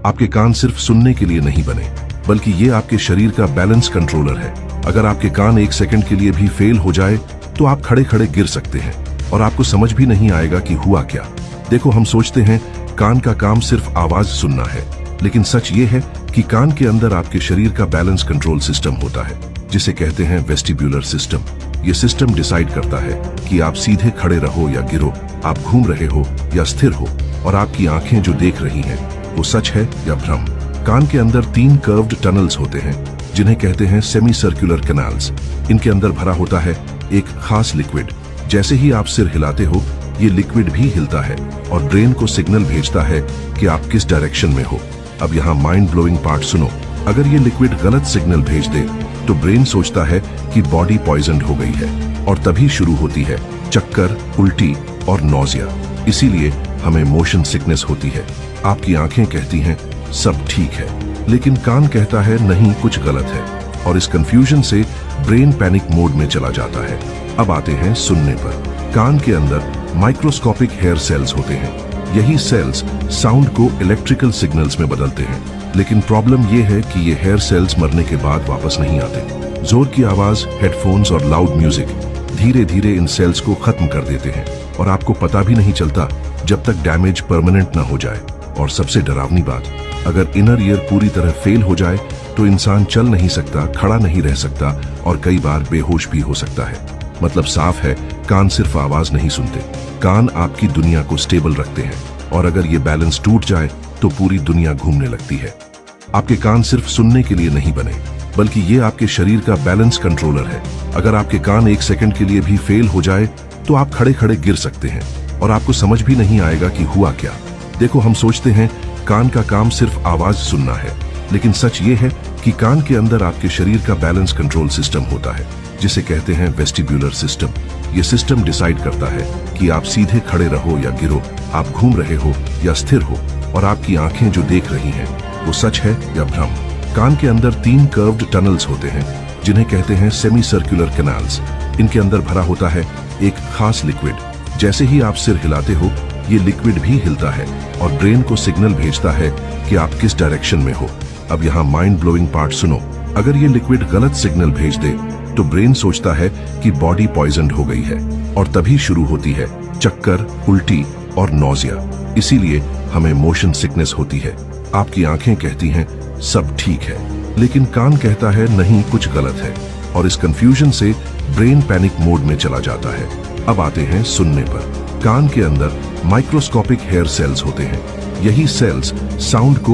आपके कान सिर्फ सुनने के लिए नहीं बने, बल्कि ये आपके शरीर का बैलेंस कंट्रोलर है। अगर आपके कान एक सेकंड के लिए भी फेल हो जाए तो आप खड़े खड़े गिर सकते हैं और आपको समझ भी नहीं आएगा कि हुआ क्या। देखो, हम सोचते हैं कान का काम सिर्फ आवाज सुनना है, लेकिन सच ये है कि कान के अंदर आपके शरीर का बैलेंस कंट्रोल सिस्टम होता है, जिसे कहते हैं वेस्टिब्यूलर सिस्टम। ये सिस्टम डिसाइड करता है कि आप सीधे खड़े रहो या गिरो, आप घूम रहे हो या स्थिर हो, और आपकी आंखें जो देख रही हैं वो सच है या भ्रम। कान के अंदर 3 कर्व्ड टनल्स होते हैं, जिन्हें कहते हैं सेमी सर्कुलर कैनाल्स। इनके अंदर भरा होता है एक खास लिक्विड। जैसे ही आप सिर हिलाते हो, ये लिक्विड भी हिलता है और ब्रेन को सिग्नल भेजता है कि आप किस डायरेक्शन में हो। अब यहाँ माइंड ब्लोइंग पार्ट सुनो। अगर ये लिक्विड गलत सिग्नल भेज दे तो ब्रेन सोचता है कि बॉडी पॉइजन्ड हो गई है, और तभी शुरू होती है चक्कर, उल्टी और नौजिया। इसीलिए हमें मोशन सिकनेस होती है। आपकी आंखें कहती हैं सब ठीक है, लेकिन कान कहता है नहीं, कुछ गलत है, और इस कंफ्यूजन से ब्रेन पैनिक मोड में चला जाता है। अब आते हैं सुनने पर। कान के अंदर माइक्रोस्कोपिक हेयर सेल्स होते हैं। यही सेल्स साउंड को इलेक्ट्रिकल सिग्नल्स में बदलते हैं, लेकिन प्रॉब्लम यह है कि ये हेयर सेल्स मरने के बाद वापस नहीं आते। जोर की आवाज, हेडफोन्स और लाउड म्यूजिक धीरे धीरे इन सेल्स को खत्म कर देते हैं, और आपको पता भी नहीं चलता जब तक डैमेज परमानेंट ना हो जाए। और सबसे डरावनी बात, अगर इनर ईयर पूरी तरह फेल हो जाए तो इंसान चल नहीं सकता, खड़ा नहीं रह सकता और कई बार बेहोश भी हो सकता है। मतलब साफ है, कान सिर्फ आवाज नहीं सुनते, कान आपकी दुनिया को स्टेबल रखते हैं, और अगर ये बैलेंस टूट जाए तो पूरी दुनिया घूमने लगती है। आपके कान सिर्फ सुनने के लिए नहीं बने, बल्कि ये आपके शरीर का बैलेंस कंट्रोलर है। अगर आपके कान एक सेकंड के लिए भी फेल हो जाए तो आप खड़े खड़े गिर सकते हैं और आपको समझ भी नहीं आएगा कि हुआ क्या। देखो, हम सोचते हैं कान का काम सिर्फ आवाज सुनना है, लेकिन सच ये है कि कान के अंदर आपके शरीर का बैलेंस कंट्रोल सिस्टम होता है, जिसे कहते हैं वेस्टिब्यूलर सिस्टम। ये सिस्टम डिसाइड करता है कि आप सीधे खड़े रहो या गिरो, आप घूम रहे हो या स्थिर हो, और आपकी आंखें जो देख रही हैं वो सच है या भ्रम। कान के अंदर 3 कर्व्ड टनल्स होते हैं, जिन्हें कहते हैं सेमी सर्कुलर कैनाल्स। इनके अंदर भरा होता है एक खास लिक्विड। जैसे ही आप सिर हिलाते हो, ये लिक्विड भी हिलता है और ब्रेन को सिग्नल भेजता है कि आप किस डायरेक्शन में हो। अब यहाँ माइंड ब्लोइंग पार्ट सुनो। अगर ये लिक्विड गलत सिग्नल भेज दे तो ब्रेन सोचता है कि बॉडी पॉइजन्ड हो गई है, और तभी शुरू होती है चक्कर, उल्टी और नौजिया। इसीलिए हमें मोशन सिकनेस होती है। आपकी आंखें कहती हैं सब ठीक है, लेकिन कान कहता है नहीं, कुछ गलत है, और इस कंफ्यूजन से ब्रेन पैनिक मोड में चला जाता है। अब आते हैं सुनने पर। कान के अंदर माइक्रोस्कोपिक हेयर सेल्स होते हैं। यही सेल्स साउंड को